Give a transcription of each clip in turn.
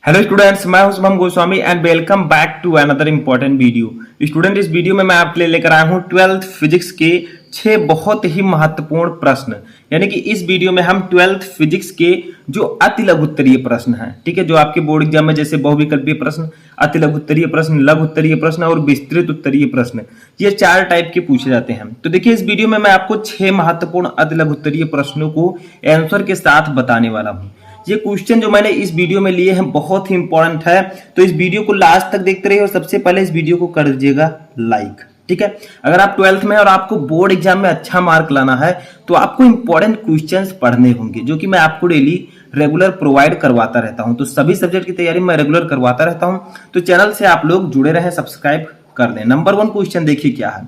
Hello students, मैं हूं Shubham Goswami and welcome back to another important video. Student, इस video में मैं आपके लिए लेकर आया हूं 12th फिजिक्स के 6 बहुत ही महत्वपूर्ण प्रश्न। यानी कि इस वीडियो में हम 12th फिजिक्स के जो अति लघु उत्तरीय प्रश्न हैं, ठीक है, जो आपके बोर्ड एग्जाम में जैसे बहुविकल्पीय प्रश्न, अति लघु उत्तरीय प्रश्न, लघु उत्तरीय प्रश्न और विस्तृत उत्तरीय प्रश्न, ये 4 टाइप के पूछे जाते हैं। तो देखिए, इस वीडियो में मैं आपको 6 महत्वपूर्ण अति लघु उत्तरीय प्रश्नों को आंसर के साथ बताने वाला हूँ। ये क्वेश्चन जो मैंने इस वीडियो में लिए हैं बहुत ही इंपॉर्टेंट है, तो इस वीडियो को लास्ट तक देखते रहिए और सबसे पहले इस वीडियो को कर दीजिएगा लाइक, ठीक है। अगर आप 12th में और आपको बोर्ड एग्जाम में अच्छा मार्क लाना है तो आपको इंपॉर्टेंट क्वेश्चंस पढ़ने होंगे, जो कि मैं आपको डेली रेगुलर प्रोवाइड करवाता रहता हूं। तो सभी सब्जेक्ट की तैयारी मैं रेगुलर करवाता रहता हूं, तो चैनल से आप लोग जुड़े रहें, सब्सक्राइब कर दें। नंबर 1 क्वेश्चन देखिए क्या है।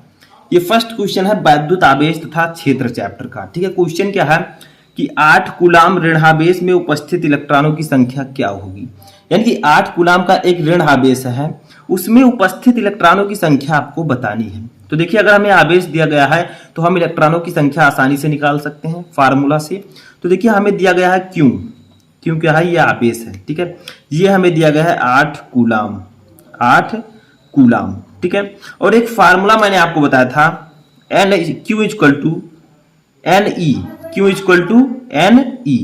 ये फर्स्ट क्वेश्चन है वैद्युत आवेश तथा क्षेत्र चैप्टर का, ठीक है। क्वेश्चन क्या है कि 8 कूलाम ऋणावेश में उपस्थित इलेक्ट्रॉनों की संख्या क्या होगी। यानी कि 8 कूलाम का एक ऋणावेश है, उसमें उपस्थित इलेक्ट्रॉनों की संख्या आपको बतानी है। तो देखिए, अगर हमें आवेश दिया गया है तो हम इलेक्ट्रॉनों की संख्या आसानी से निकाल सकते हैं फार्मूला से। तो देखिए, हमें दिया गया है क्यू, क्यू क्या है, ये आवेश है, ठीक है। ये हमें दिया गया है 8 कूलाम, 8 कूलाम, ठीक है। और एक फार्मूला मैंने आपको बताया था, N Q equal to N E, Q equal to N E.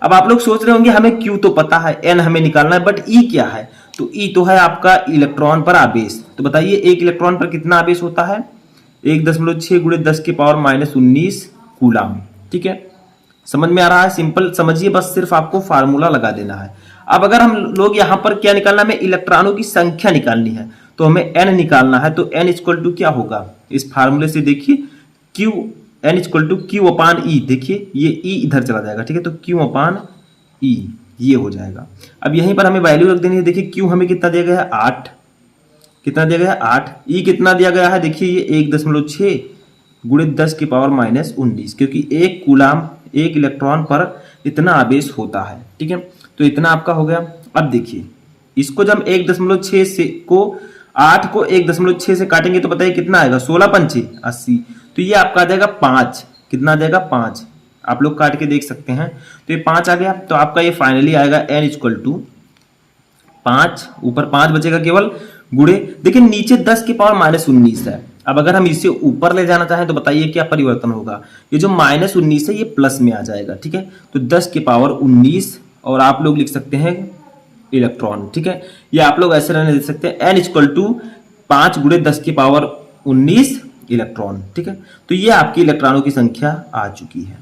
अब आप लोग सोच रहे होंगे हमें Q तो पता है, N हमें निकालना है, बट E क्या है। तो E तो है आपका इलेक्ट्रॉन पर आवेश। तो बताइए एक इलेक्ट्रॉन पर कितना आवेश होता है, 1.6 गुणे 10 की पावर -19 कूलाम, ठीक है। समझ में आ रहा है, सिंपल समझिए, बस सिर्फ आपको फार्मूला लगा देना है। अब अगर हम लोग यहाँ पर क्या निकालना, हमें इलेक्ट्रॉनों की संख्या निकालनी है, तो हमें N निकालना है। तो N इक्वल टू क्या होगा, इस फार्मूले से देखिए, Q N equal to Q upon E। देखिए ये E इधर चला जाएगा, ठीक है, तो Q अपान E ये हो जाएगा। अब यहीं पर हमें वैल्यू रख देनी है। देखिए Q हमें कितना दिया गया है, 8, कितना दिया गया है 8। E कितना दिया गया है, देखिए ये 1.6 गुणे 10 की पावर -19, क्योंकि एक कूलाम, एक इलेक्ट्रॉन पर इतना आवेश होता है, ठीक है। तो इतना आपका हो गया। अब देखिए, इसको जब 1.6 से को 8 को 1.6 से काटेंगे तो बताइए कितना आएगा, 16 पंचे 80। तो ये आपका आ जाएगा 5, कितना आ जाएगा 5, आप लोग काट के देख सकते हैं। तो ये 5 आ गया। तो आपका ये फाइनली आएगा N इक्वल टू 5, ऊपर 5 बचेगा केवल, गुणे देखिए नीचे 10 की पावर -19 है। अब अगर हम इसे ऊपर ले जाना चाहें तो बताइए क्या परिवर्तन होगा, ये जो -19 है ये प्लस में आ जाएगा, ठीक है। तो 10 की पावर 19 और आप लोग लिख सकते हैं इलेक्ट्रॉन, ठीक है। ये आप लोग ऐसे रहने दे सकते हैं, N इक्वल टू 5 गुणे 10 की पावर 19 इलेक्ट्रॉन, ठीक है। तो ये आपकी इलेक्ट्रॉनों की संख्या आ चुकी है।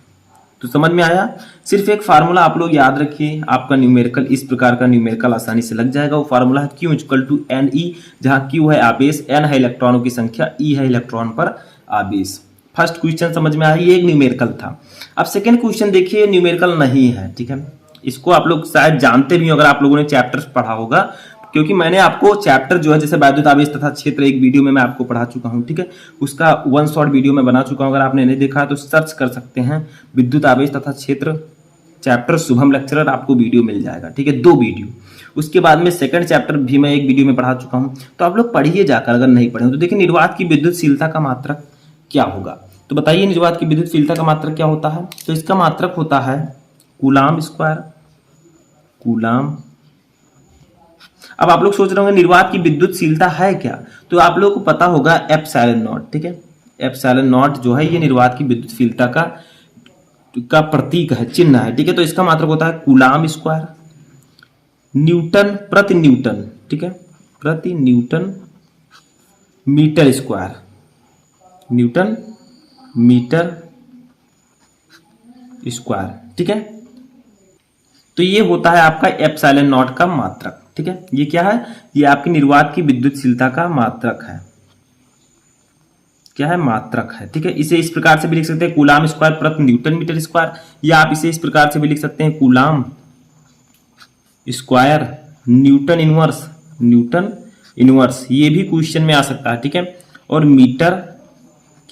तो समझ में आया, सिर्फ एक फार्मूला आप लोग याद रखिए, आपका न्यूमेरिकल इस प्रकार का न्यूमेरिकल आसानी से लग जाएगा। वो फार्मूला है Q equal to N E, जहां Q है आवेश, N है इलेक्ट्रॉनों की संख्या, E है इलेक्ट्रॉन पर आवेश। फर्स्ट क्वेश्चन समझ में आया, ये एक न्यूमेरिकल था। अब सेकेंड क्वेश्चन देखिए, न्यूमेरिकल नहीं है, ठीक है। इसको आप लोग शायद जानते भी हो अगर आप लोगों ने चैप्टर्स पढ़ा होगा, क्योंकि मैंने आपको चैप्टर जो है जैसे वैद्युत आवेश तथा क्षेत्र एक वीडियो में मैं आपको पढ़ा चुका हूं, ठीक है। उसका 1 शॉर्ट वीडियो में बना चुका हूं, अगर आपने नहीं देखा तो सर्च कर सकते हैं विद्युत आवेश तथा क्षेत्र चैप्टर शुभम लेक्चरर, आपको वीडियो मिल जाएगा, ठीक है, 2 वीडियो। उसके बाद में सेकंड चैप्टर भी मैं एक वीडियो में पढ़ा चुका हूं, तो आप लोग पढ़िए जाकर अगर नहीं पढ़े। तो देखिए, निर्वात की विद्युतशीलता का मात्रक क्या होगा। तो बताइए निर्वात की विद्युतशीलता का मात्रक क्या होता है। तो इसका मात्रक होता है कूलाम स्क्वायर, कूलाम। अब आप लोग सोच रहे होंगे निर्वात की विद्युतशीलता है क्या, तो आप लोगों को पता होगा एप्सिलॉन नॉट, ठीक है। एप्सिलॉन नॉट जो है ये निर्वात की विद्युतशीलता का प्रतीक है, चिन्ह है, ठीक है। तो इसका मात्रक होता है कूलाम स्क्वायर, न्यूटन प्रति न्यूटन, ठीक है, प्रति newton metre square, newton metre square, ठीक है। तो ये होता है आपका एप्सिलॉन नॉट का मात्रक, ठीक है। ये क्या है, ये आपकी निर्वात की विद्युतशीलता का मात्रक है, क्या है, मात्रक है, ठीक है। इसे इस प्रकार से भी लिख सकते हैं कूलाम स्क्वायर प्रति न्यूटन मीटर स्क्वायर, या आप इसे इस प्रकार से भी लिख सकते हैं coulomb square Newton inverse, Newton inverse, ये भी क्वेश्चन में आ सकता है, ठीक है। और मीटर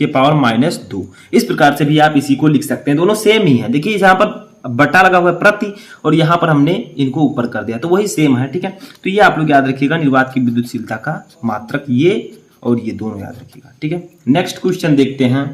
के पावर -2, इस प्रकार से भी आप इसी को लिख सकते हैं, दोनों सेम ही है। देखिए जहां पर बटा लगा हुआ है प्रति, और यहां पर हमने इनको ऊपर कर दिया, तो वही सेम है, ठीक है। तो ये आप लोग याद रखिएगा, निर्वात की विद्युतशीलता का मात्रक ये और ये दोनों याद रखिएगा, ठीक है। नेक्स्ट क्वेश्चन देखते हैं,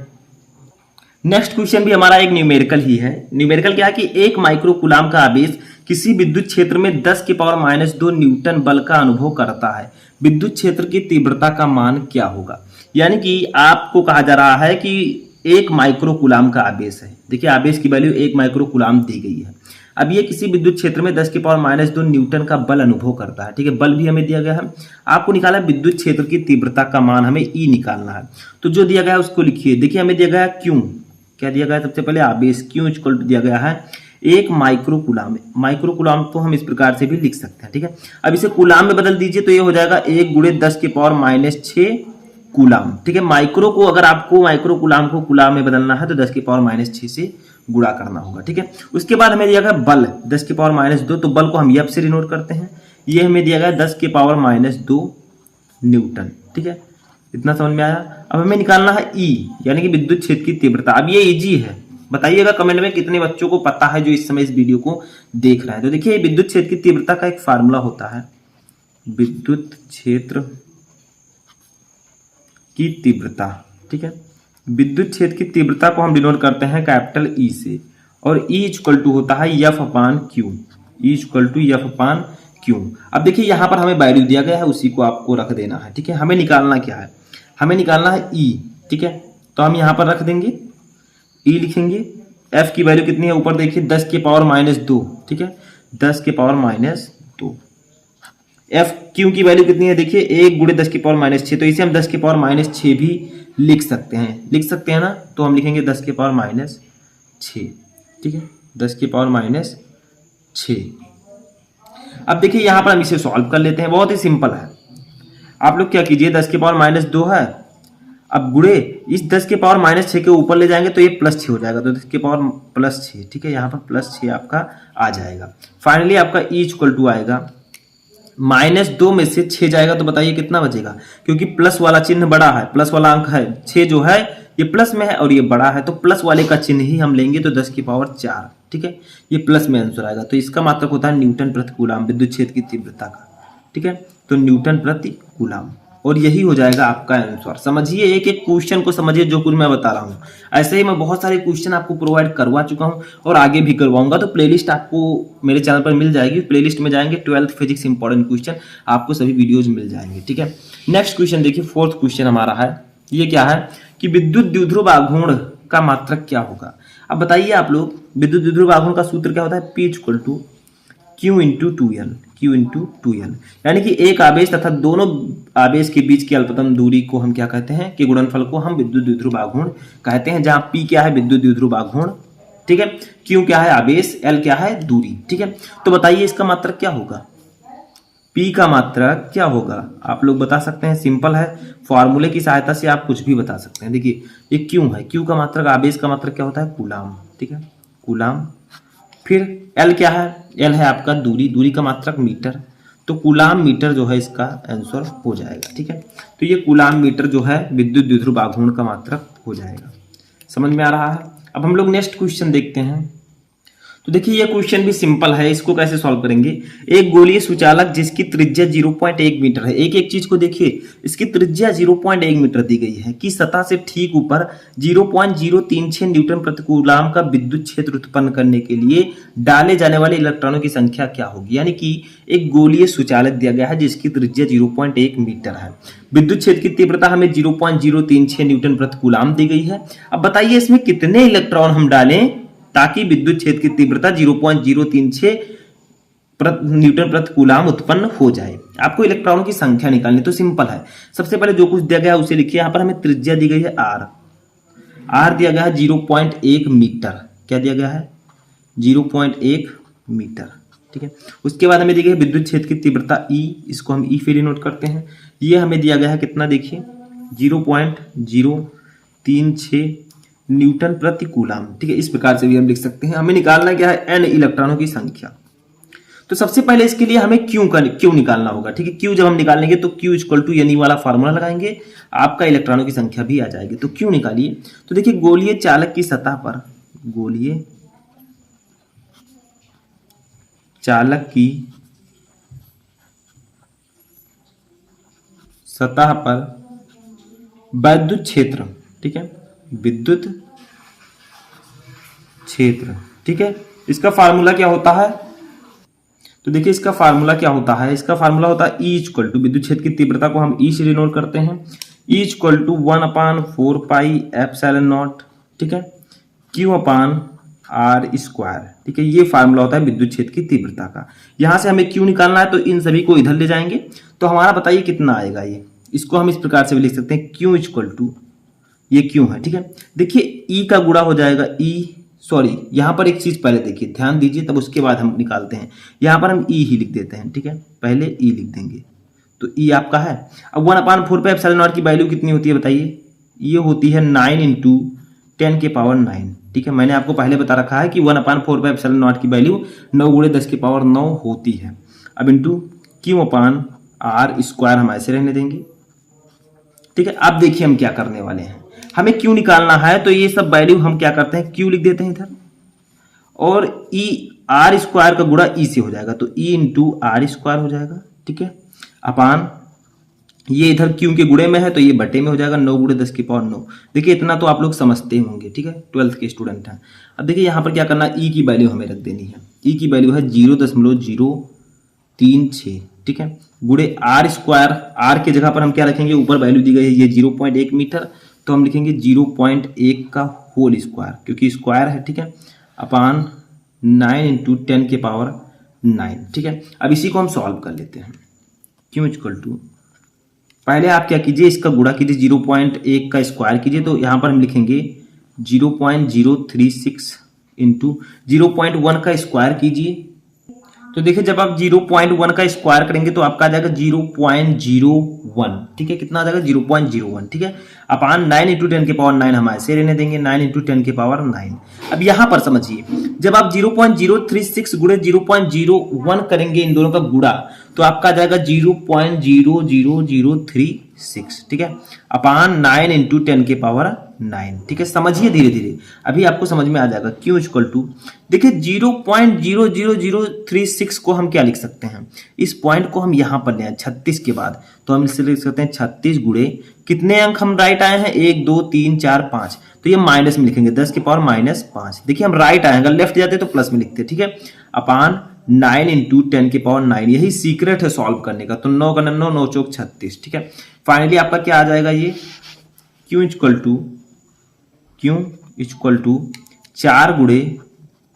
नेक्स्ट क्वेश्चन भी हमारा एक न्यूमेरिकल ही है। न्यूमेरिकल क्या है कि एक माइक्रो कूलाम का आवेश किसी विद्युत क्षेत्र में 10 की पावर -2 न्यूटन बल का अनुभव करता है। विद्युत क्षेत्र की तीव्रता का मान क्या होगा? यानी कि आपको कहा जा रहा है कि एक माइक्रो कूलाम का आवेश है। देखिए आवेश की वैल्यू 1 माइक्रो कूलाम दी गई है। अब ये किसी विद्युत क्षेत्र में 10 की पावर -2 न्यूटन का बल अनुभव करता है। ठीक है, बल भी हमें दिया गया है। आपको निकाला विद्युत क्षेत्र की तीव्रता का मान, हमें ई निकालना है। तो जो दिया गया है उसको लिखिए। देखिए हमें दिया गया है क्यू, क्या दिया गया है? सबसे पहले आवेश क्यू इक्वल टू दिया गया है 1 माइक्रो कूलाम। माइक्रो कूलाम तो हम इस प्रकार से भी लिख सकते हैं। ठीक है, अब इसे कूलाम में बदल दीजिए तो ये हो जाएगा 1 × 10 की पावर -6 कूलाम। ठीक है, माइक्रो को अगर आपको माइक्रो कूलाम को कूलाम में बदलना है तो 10 की पावर -6 से गुणा करना होगा। ठीक है, उसके बाद हमें दिया गया बल 10 की पावर -2, तो बल को हम एफ से डिनोट करते हैं। ये हमें दिया गया 10 की पावर -2 न्यूटन। ठीक है, इतना समझ में आया। अब हमें निकालना है ई, यानी कि विद्युत क्षेत्र की तीव्रता। अब ये इजी है, बताइएगा कमेंट में कितने बच्चों को पता है जो इस समय इस वीडियो को देख रहे हैं। तो देखिए विद्युत क्षेत्र की तीव्रता का एक फार्मूला होता है, विद्युत क्षेत्र की तीव्रता। ठीक है, विद्युत क्षेत्र की तीव्रता को हम डिनोट करते हैं कैपिटल ई से, और ई इक्वल टू होता है F upon Q. E equal to F upon Q. अब देखिए यहाँ पर हमें वैल्यू दिया गया है, उसी को आपको रख देना है। ठीक है, हमें निकालना क्या है? हमें निकालना है ई। ठीक है, तो हम यहाँ पर रख देंगे ई, लिखेंगे एफ की वैल्यू कितनी है ऊपर देखिए 10 की पावर -2। ठीक है, 10 की पावर -2। एफ क्यू की वैल्यू कितनी है देखिए 1 × 10 की पावर -6, तो इसे हम 10 की पावर -6 भी लिख सकते हैं ना। तो हम लिखेंगे 10 की पावर -6। ठीक है, 10 की पावर -6। अब देखिए यहाँ पर हम इसे सॉल्व कर लेते हैं, बहुत ही सिंपल है। आप लोग क्या कीजिए, 10 की पावर -2 है, अब गुणे इस 10 के पावर -6 के ऊपर ले जाएंगे तो ये +6 हो जाएगा, तो 10 के पावर +6। ठीक है, यहाँ पर +6 आपका आ जाएगा। फाइनली आपका ई इक्वल टू आएगा -2 में से 6 जाएगा तो बताइए कितना बचेगा? क्योंकि प्लस वाला चिन्ह बड़ा है, प्लस वाला अंक है, 6 जो है ये प्लस में है और ये बड़ा है, तो प्लस वाले का चिन्ह ही हम लेंगे, तो 10 की पावर 4। ठीक है, ये प्लस में आंसर आएगा। तो इसका मात्रक होता है न्यूटन प्रति कूलाम, विद्युत क्षेत्र की तीव्रता का। ठीक है, तो न्यूटन प्रति कूलाम, और यही हो जाएगा आपका आंसर। समझिए, एक एक क्वेश्चन को समझिए जो कुछ मैं बता रहा हूँ। ऐसे ही मैं बहुत सारे क्वेश्चन आपको प्रोवाइड करवा चुका हूँ और आगे भी करवाऊंगा। तो प्लेलिस्ट आपको मेरे चैनल पर मिल जाएगी, प्लेलिस्ट में जाएंगे 12th फिजिक्स इंपॉर्टेंट क्वेश्चन, आपको सभी वीडियोज मिल जाएंगे। ठीक है, नेक्स्ट क्वेश्चन देखिए, 4th क्वेश्चन हमारा है। ये क्या है कि विद्युत द्विध्रुव आघूर्ण का मात्रक क्या होगा? अब बताइए आप लोग, विद्युत द्विध्रुव आघूर्ण का सूत्र क्या होता है? P equal to Q into 2L, Q into 2L। यानी कि एक आवेश तथा दोनों आवेश के बीच की अल्पतम दूरी को हम क्या कहते हैं कि गुणनफल को हम विद्युत द्विध्रुव आघूर्ण कहते हैं, जहां P क्या है? विद्युत द्विध्रुव आघूर्ण। ठीक है, Q क्या है? आवेश, L क्या है? दूरी। ठीक है, तो बताइए इसका मात्रक क्या होगा? P का मात्रक क्या होगा? आप लोग बता सकते हैं, सिंपल है, फॉर्मूले की सहायता से आप कुछ भी बता सकते हैं। देखिए ये Q है, Q का मात्रक, आवेश का मात्रक क्या होता है? कूलाम। ठीक है, कूलाम। फिर L क्या है? L है आपका दूरी, दूरी का मात्रक मीटर, तो कूलाम मीटर जो है इसका आंसर हो जाएगा। ठीक है, तो ये कूलाम मीटर जो है विद्युत द्विध्रुव आघूर्ण का मात्रक हो जाएगा। समझ में आ रहा है? अब हम लोग नेक्स्ट क्वेश्चन देखते हैं। तो देखिए ये क्वेश्चन भी सिंपल है, इसको कैसे सॉल्व करेंगे? एक गोलीय सुचालक जिसकी त्रिज्या 0.1 मीटर है, एक एक चीज को देखिए, इसकी त्रिज्या 0.1 मीटर दी गई है, कि सतह से ठीक ऊपर 0.036 न्यूटन प्रति कूलाम का विद्युत क्षेत्र उत्पन्न करने के लिए डाले जाने वाले इलेक्ट्रॉनों की संख्या क्या होगी? यानी कि एक गोलीय सुचालक दिया गया है जिसकी त्रिज्या 0.1 मीटर है, विद्युत क्षेत्र की तीव्रता हमें 0.036 न्यूटन प्रति कूलाम दी गई है। अब बताइए इसमें कितने इलेक्ट्रॉन हम डालें ताकि विद्युत क्षेत्र की तीव्रता 0.036 न्यूटन प्रति कूलाम उत्पन्न हो जाए। आपको इलेक्ट्रॉनों की संख्या निकालनी, तो सिंपल है, सबसे पहले जो कुछ दिया गया है उसे लिखिए। यहाँ पर हमें त्रिज्या दी गई है r दिया गया है 0.1 मीटर, क्या दिया गया है? 0.1 मीटर। ठीक है, उसके बाद हमें दी गई है विद्युत क्षेत्र की तीव्रता E, इसको हम E फिर नोट करते हैं। ये हमें दिया गया है कितना? देखिए 0.036 न्यूटन प्रति कूलाम। ठीक है, इस प्रकार से भी हम लिख सकते हैं। हमें निकालना क्या है? n इलेक्ट्रॉनों की संख्या। तो सबसे पहले इसके लिए हमें क्यू निकालना होगा। ठीक है, क्यू जब हम निकालेंगे तो क्यू इक्वल टू यानी वाला फार्मूला लगाएंगे, आपका इलेक्ट्रॉनों की संख्या भी आ जाएगी। तो क्यू निकालिए। तो देखिए गोलीय चालक की सतह पर, गोलीय चालक की सतह पर विद्युत क्षेत्र, ठीक है, विद्युत क्षेत्र। ठीक है, इसका फार्मूला क्या होता है? तो देखिए इसका फार्मूला क्या होता है, इसका फार्मूला होता है ई इक्वल टू, विद्युत क्षेत्र की तीव्रता को हम ई से डिनोट करते हैं, E equal to 1/4 pi epsilon naught, ठीक है, क्यू अपान आर स्क्वायर। ठीक है, ये फार्मूला होता है विद्युत क्षेत्र की तीव्रता का। यहां से हमें क्यू निकालना है, तो इन सभी को इधर ले जाएंगे, तो हमारा बताइए कितना आएगा ये। इसको हम इस प्रकार से भी लिख सकते हैं, क्यू इक्वल टू, ये क्यू है, ठीक है। देखिए ई का गुणा हो जाएगा सॉरी, यहां पर एक चीज पहले देखिए, ध्यान दीजिए, तब उसके बाद हम निकालते हैं। यहां पर हम ई ही लिख देते हैं, ठीक है, पहले ई लिख देंगे, तो ई आपका है। अब 1/4 पे एप्सिलॉन नॉट की वैल्यू कितनी होती है बताइए? ये होती है 9 × 10⁹ ठीक है। मैंने आपको पहले बता रखा है कि 1/4 पे एप्सिलॉन नॉट की वैल्यू 9 × 10⁹ होती है। अब into Q upon R square हम ऐसे रहने देंगे, ठीक है। अब देखिए हम क्या करने वाले हैं, हमें क्यू निकालना है, तो ये सब वैल्यू हम क्या करते हैं, क्यू लिख देते हैं इधर, और ई आर स्क्वायर का गुणा ई से हो जाएगा, तो ई × आर स्क्वायर हो जाएगा, ठीक है, अपान ये इधर क्यू के गुणे में है, तो ये बटे में हो जाएगा 9 × 10⁹ देखिए इतना तो आप लोग समझते होंगे, ठीक है, 12th के स्टूडेंट हैं। अब देखिए यहाँ पर क्या करना है, ई की वैल्यू हमें रख देनी है, ई की वैल्यू है 0.036, ठीक है, गुणे आर स्क्वायर, आर की जगह पर हम क्या रखेंगे, ऊपर वैल्यू दी गई है ये 0.1 मीटर, तो हम लिखेंगे 0.1 का होल स्क्वायर, क्योंकि स्क्वायर है, ठीक है, अपान 9 × 10⁹, ठीक है। अब इसी को हम सॉल्व कर लेते हैं। क्यू इक्वल टू, पहले आप क्या कीजिए, इसका गुणा कीजिए, 0.1 का स्क्वायर कीजिए, तो यहाँ पर हम लिखेंगे 0.036 × 0.1 का स्क्वायर कीजिए, तो देखिए जब आप 0.1 का स्क्वायर करेंगे तो आपका आ जाएगा 0.01, ठीक है, कितना आ जाएगा 0.01, ठीक है, अपान 9 × 10⁹ हम ऐसे रहने देंगे, 9 × 10⁹। अब यहां पर समझिए, जब आप 0.036 गुणे 0.01 करेंगे इन दोनों का गुणा, तो आपका आ जाएगा 0.00036, ठीक है, अपान 9 × 10⁹, ठीक है। समझिए धीरे धीरे, अभी आपको समझ में आ जाएगा। क्यू इक्वल टू, देखिए 0.00036 को हम क्या लिख सकते हैं, इस पॉइंट को हम यहां पर ले आए 36 के बाद, तो हम इससे लिख सकते हैं 36 गुणे, कितने अंक हम राइट आए हैं, 1 2 3 4 5, तो ये माइनस में लिखेंगे 10⁻⁻5। देखिए हम राइट आए, अगर लेफ्ट जाते तो प्लस में लिखते, ठीक है, अपान 9 × 10⁹, यही सीक्रेट है सॉल्व करने का। तो 9 का 9 9 चौक 36, ठीक है। फाइनली आपका क्या आ जाएगा, ये क्यू इक्वल टू 4 गुणे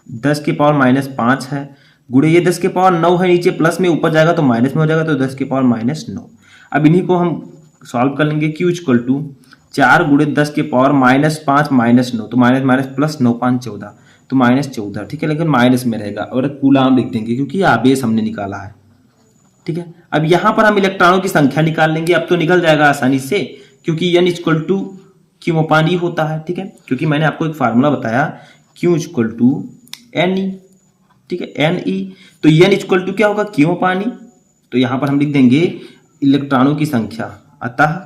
10⁻⁻5 है, गुणे ये 10⁻9 है, नीचे प्लस में, ऊपर जाएगा तो माइनस में हो जाएगा, तो 10⁻⁻9। अब इन्हीं को हम सॉल्व कर लेंगे। क्यू इक्वल टू 4 गुणे 10⁻⁻5 -9, तो माइनस माइनस प्लस 9 5 14, तो -14, ठीक है, लेकिन माइनस में रहेगा, और कूलाम लिख देंगे क्योंकि आवेश हमने निकाला है, ठीक है। अब यहां पर हम इलेक्ट्रॉनों की संख्या निकाल लेंगे, अब तो निकल जाएगा आसानी से, क्योंकि n इक्वल टू क्यू अपान ई होता है, ठीक है, क्योंकि मैंने आपको एक फार्मूला बताया, Q equal to N E, ठीक है, एन ई, तो n इक्वल टू क्या होगा, क्यू अपान ई, तो यहां पर हम लिख देंगे इलेक्ट्रॉनों की संख्या, अतः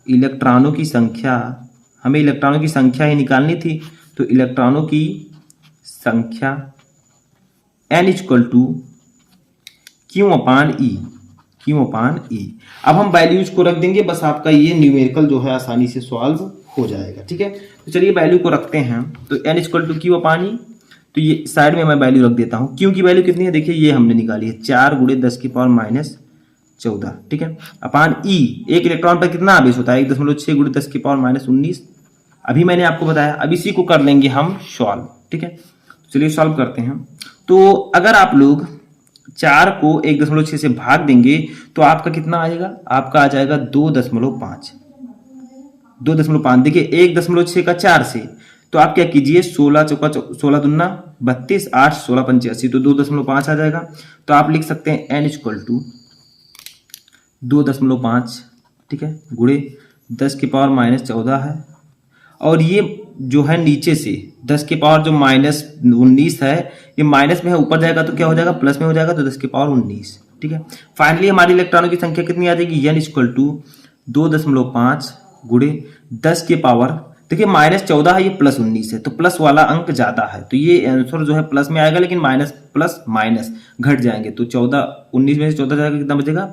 इलेक्ट्रॉनों की संख्या, हमें इलेक्ट्रॉनों की संख्या ही निकालनी थी, तो इलेक्ट्रॉनों की संख्या n इक्वल टू क्यू अपान ई, अब हम वैल्यूज को रख देंगे, बस आपका ये न्यूमेरिकल जो है आसानी से सॉल्व हो जाएगा, ठीक है। तो चलिए वैल्यू को रखते हैं, तो n इक्वल टू क्यू अपान ई, तो ये साइड में मैं वैल्यू रख देता हूँ। क्यू की वैल्यू कितनी है, देखिए ये हमने निकाली है 4 गुणे 10⁻⁻14, ठीक है, अपान ई, एक इलेक्ट्रॉन पर कितना आवेश होता है, 1.6 गुणे 10⁻⁻19, अभी मैंने आपको बताया। अब इसी को कर लेंगे हम सॉल्व, ठीक है, चलिए सॉल्व करते हैं। तो अगर आप लोग 4 को 1.6 से भाग देंगे तो आपका कितना आएगा, आपका आ जाएगा 2.5, देखिए 1.6 का 4 से, तो आप क्या कीजिए, 16 चौका 16 दूना 32, 8 16 85, तो 2.5 आ जाएगा। तो आप लिख सकते हैं n इक्वल टू 2.5, ठीक है, गुणे 10⁻⁻14 है, और ये जो है नीचे से 10 के पावर जो -19 है, ये माइनस में है, ऊपर जाएगा तो क्या हो जाएगा, प्लस में हो जाएगा, तो 10⁻19, ठीक है। फाइनली हमारी इलेक्ट्रॉनों की संख्या कितनी आ जाएगी, n इक्वल टू 2.5 गुणे 10 के पावर, देखिए -14 है, ये +19 है, तो प्लस वाला अंक ज्यादा है, तो ये आंसर जो है प्लस में आएगा, लेकिन माइनस प्लस माइनस घट जाएंगे, तो 19 में से 14 जाएगा, कितना बचेगा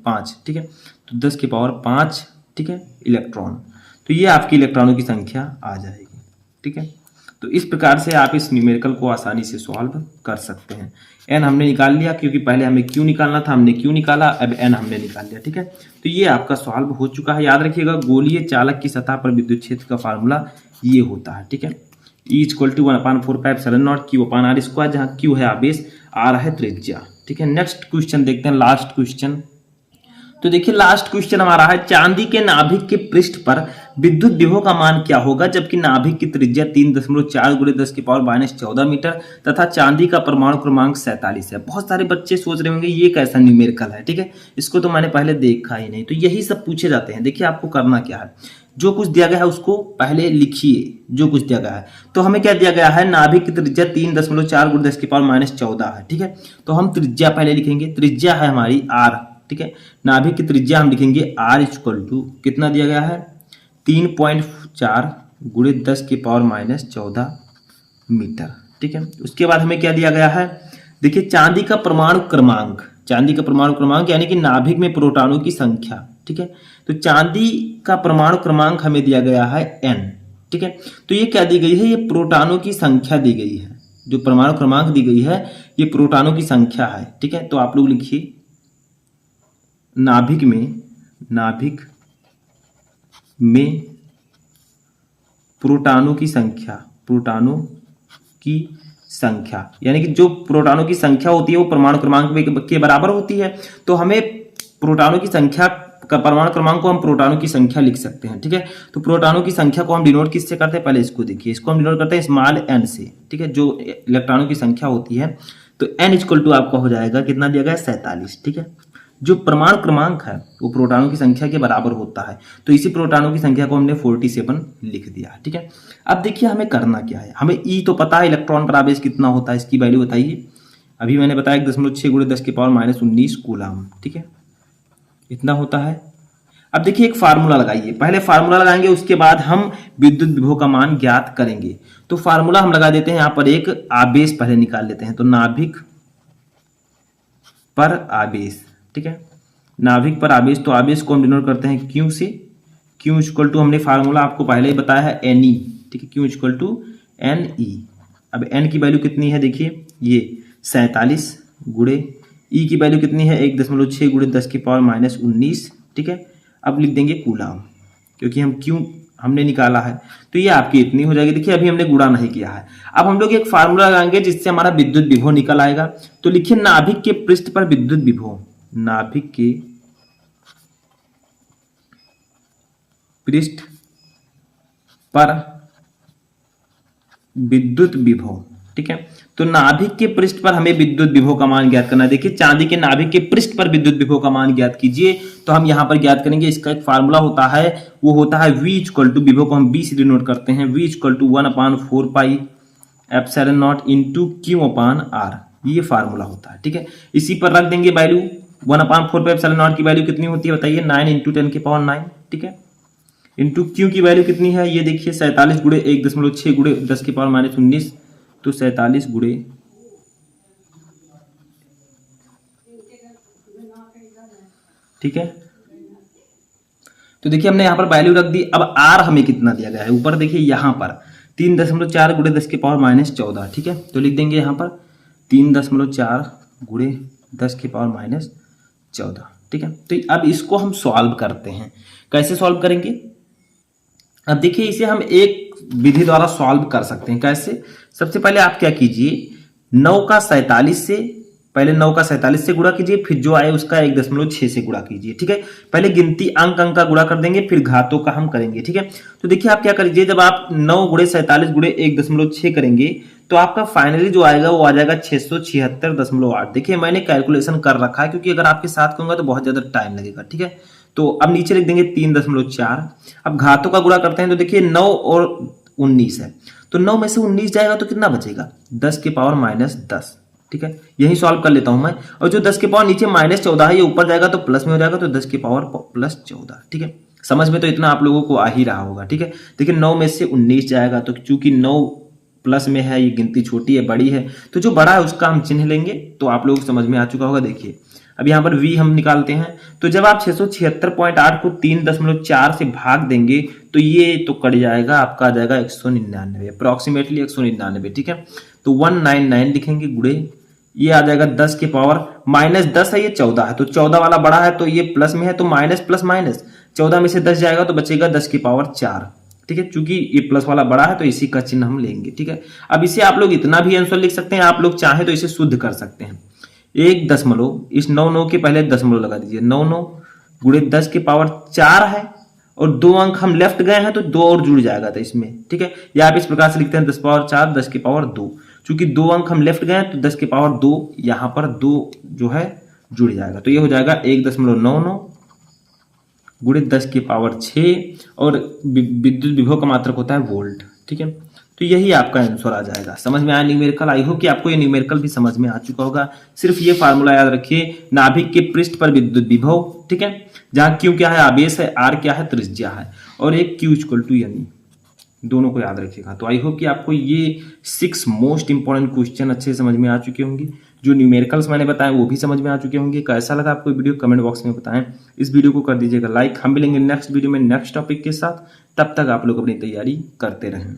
5, ठीक है, तो 10⁻5, ठीक है, इलेक्ट्रॉन। तो ये आपकी इलेक्ट्रॉनों की संख्या आ जाएगी, ठीक है। तो इस प्रकार से आप इस न्यूमेरिकल को आसानी से सॉल्व कर सकते हैं। एन हमने निकाल लिया, क्योंकि पहले हमें क्यू निकालना था, हमने क्यू निकाला, अब एन हमने निकाल लिया। ठीक है, तो ये आपका सॉल्व हो चुका है। याद रखिएगा, गोलीय चालक की सतह पर विद्युत क्षेत्र का फार्मूला ये होता है। ठीक है, E इक्वल टू 1/4πε0 Q/r², जहाँ Q है आवेश, R है त्रिज्या। ठीक है, नेक्स्ट क्वेश्चन देखते हैं, लास्ट क्वेश्चन। तो देखिए लास्ट क्वेश्चन हमारा है, चांदी के नाभिक के पृष्ठ पर विद्युत विभव का मान क्या होगा जबकि नाभिक की त्रिज्या 3.4 × 10⁻⁻14 मीटर तथा चांदी का परमाणु क्रमांक 47 है। बहुत सारे बच्चे सोच रहे होंगे ये कैसा न्यूमेरिकल है। ठीक है, इसको तो मैंने पहले देखा ही नहीं। तो यही सब पूछे जाते हैं। देखिए आपको करना क्या है, जो कुछ दिया गया है उसको पहले लिखिए, जो कुछ दिया गया है। तो हमें क्या दिया गया है, नाभिक की त्रिज्या 3.4 × 10⁻14 है। ठीक है, तो हम त्रिज्या पहले लिखेंगे, त्रिज्या है हमारी R। ठीक है, नाभिक की त्रिज्या हम लिखेंगे R इक्वल टू कितना दिया गया है, 3.4 × 10⁻14 मीटर। ठीक है, उसके बाद हमें क्या दिया गया है, देखिए चांदी का परमाणु क्रमांक, चांदी का परमाणु क्रमांक यानी कि नाभिक में प्रोटॉनों की संख्या। ठीक है, तो चांदी का परमाणु क्रमांक हमें दिया गया है N। ठीक है, तो ये क्या दी गई है, ये प्रोटॉनों की संख्या दी गई है। जो परमाणु क्रमांक दी गई है ये प्रोटॉनों की संख्या है। ठीक है, तो आप लोग लिखिए नाभिक में प्रोटॉनों की संख्या, प्रोटॉनों की संख्या यानी कि जो प्रोटॉनों की संख्या होती है वो परमाणु क्रमांक के बराबर होती है। तो हमें प्रोटॉनों की संख्या का परमाणु क्रमांक को हम प्रोटॉनों की संख्या लिख सकते हैं। ठीक है, तो प्रोटॉनों की संख्या को हम डिनोट किससे करते हैं, पहले इसको देखिए, इसको हम डिनोट करते हैं स्मॉल n से। ठीक है, जो इलेक्ट्रॉनों की संख्या होती है, तो n इक्वल टू आपका हो जाएगा, कितना दिया गया है, 47। ठीक है, जो परमाणु क्रमांक है वो प्रोटॉनों की संख्या के बराबर होता है। तो इसी प्रोटॉनों की संख्या को हमने 47 लिख दिया। ठीक है, अब देखिए हमें करना क्या है, हमें E तो पता है, इलेक्ट्रॉन पर आवेश कितना होता है इसकी वैल्यू बताइए। अभी मैंने बताया 1.6 × 10⁻19 कूलम। ठीक है, इतना होता है। अब देखिए एक फार्मूला लगाइए, पहले फार्मूला लगाएंगे उसके बाद हम विद्युत विभव का मान ज्ञात करेंगे। तो फार्मूला हम लगा देते हैं, यहाँ पर एक आवेश पहले निकाल लेते हैं। तो नाभिक पर आवेश, ठीक है, नाभिक पर आवेश, तो आवेश को हम डिनोट करते हैं Q से। Q इक्वल टू हमने फार्मूला आपको पहले ही बताया है Ne। ठीक है, Q इक्वल टू Ne। अब N की वैल्यू कितनी है, देखिए ये 47 गुणे E की वैल्यू कितनी है, 1.6 × 10⁻19। ठीक है, अब लिख देंगे कूलम, क्योंकि हम Q हमने निकाला है, तो ये आपकी इतनी हो जाएगी। देखिए अभी हमने गुणा नहीं किया है। अब हम लोग एक फार्मूला लगाएंगे जिससे हमारा विद्युत विभव निकल आएगा। तो लिखिए नाभिक के पृष्ठ पर विद्युत विभव, नाभिक के पृष्ठ पर विद्युत विभव। ठीक है, तो नाभिक के पृष्ठ पर हमें विद्युत विभव का मान ज्ञात करना है। देखिए चांदी के नाभिक के पृष्ठ पर विद्युत विभव का मान ज्ञात कीजिए। तो हम यहां पर ज्ञात करेंगे, इसका एक फार्मूला होता है, वो होता है V इक्वल टू, विभव को हम B से डिनोट करते हैं, V equal to 1/4πε0 into Q/R। ये फार्मूला होता है। ठीक है, इसी पर रख देंगे वैल्यू। 1/4πε0 की वैल्यू कितनी होती है बताइए, 9 × 10⁹। ठीक है, इंटू Q की वैल्यू कितनी है, ये देखिए 47 गुणे 1.6 × 10⁻19। तो 47 गुणे, ठीक है, तो देखिए हमने यहां पर वैल्यू रख दी। अब R हमें कितना दिया गया है, ऊपर देखिए यहां पर 3.4 × 10⁻14। ठीक है, तो लिख देंगे यहां पर 3.4 × 10⁻14। ठीक है, तो अब इसको हम सॉल्व करते हैं। कैसे सॉल्व करेंगे, अब देखिए इसे हम एक विधि द्वारा सॉल्व कर सकते हैं। कैसे, सबसे पहले आप क्या कीजिए, 9 का 47 से, पहले 9 का 47 से गुणा कीजिए, फिर जो आए उसका 1.6 से गुणा कीजिए। ठीक है, पहले गिनती अंक का गुणा कर देंगे, फिर घातों का हम करेंगे। ठीक है, तो देखिए आप क्या करिए, जब आप 9 × 47 × 1.6 करेंगे तो आपका फाइनली जो आएगा वो आ जाएगा 676.8। देखिए मैंने कैलकुलेशन कर रखा है, क्योंकि अगर आपके साथ कहूंगा तो बहुत ज्यादा टाइम लगेगा। ठीक है, तो अब नीचे लिख देंगे 3.4। अब घातों का गुणा करते हैं, तो देखिए 9 और 19 है, तो 9 में से 19 जाएगा तो कितना बचेगा, 10⁻−10। ठीक है, यही सॉल्व कर लेता हूं मैं। और जो 10 के पावर नीचे -14 है, ये ऊपर जाएगा तो प्लस में हो जाएगा, तो 10 के पावर +14। ठीक है, समझ में तो इतना आप लोगों को आ ही रहा होगा। ठीक है, देखिए 9 में से 19 जाएगा, तो चूंकि 9 प्लस में है, ये गिनती छोटी है बड़ी है, तो जो बड़ा है उसका हम चिन्ह लेंगे। तो आप लोग समझ में आ चुका होगा। देखिए अब यहाँ पर v हम निकालते हैं, तो जब आप 676.8 को 3.4 से भाग देंगे तो ये तो कट जाएगा, आपका आ जाएगा 199, अप्रोक्सीमेटली 199, ठीक है। तो 199 लिखेंगे गुड़े, ये आ जाएगा 10 के पावर -10 है, ये 14 है, तो 14 वाला बड़ा है तो ये प्लस में है, तो माइनस प्लस माइनस 14 में से 10 जाएगा तो बचेगा 10 की पावर 4, ठीक है। चूंकि ये प्लस वाला बड़ा है तो इसी का चिन्ह हम लेंगे, ठीक है। अब इसे आप लोग इतना भी आंसर लिख सकते हैं, आप लोग चाहे तो इसे शुद्ध कर सकते हैं। 1 इस 9 के पहले दशमलव लगा दीजिए, 9 गुणे 10 की पावर 4 है, और 2 अंक हम लेफ्ट गए हैं तो 2 और जुड़ जाएगा था इसमें, ठीक है। या आप इस प्रकार से लिखते हैं 10 पावर 4 10 की पावर 2, चूंकि 2 अंक हम लेफ्ट गए तो 10 की पावर 2 यहां पर 2 जो है जुड़ जाएगा, तो ये हो जाएगा 1.99 गुणे 10 की पावर 6, और विद्युत विभव का मात्रक होता है वोल्ट, ठीक है। तो यही आपका आंसर आ जाएगा। समझ में आया न्यूमेरिकल? आई होप कि आपको ये न्यूमेरिकल भी समझ में आ चुका होगा। सिर्फ ये फार्मूला याद रखिए, नाभिक के पृष्ठ पर विद्युत विभव, ठीक है, जहां Q क्या है आवेश है, R क्या है त्रिज्या है, और एक Q = यानी दोनों को याद रखिएगा। तो आई होप कि आपको ये 6 मोस्ट इंपॉर्टेंट क्वेश्चन अच्छे समझ में आ चुके होंगे। जो न्यूमेरिकल्स मैंने बताए वो भी समझ में आ चुके होंगे। कैसा लगा आपको वीडियो कमेंट बॉक्स में बताएं। इस वीडियो को कर दीजिएगा लाइक। हम मिलेंगे नेक्स्ट वीडियो में नेक्स्ट टॉपिक के साथ, तब तक आप लोग अपनी तैयारी करते रहें।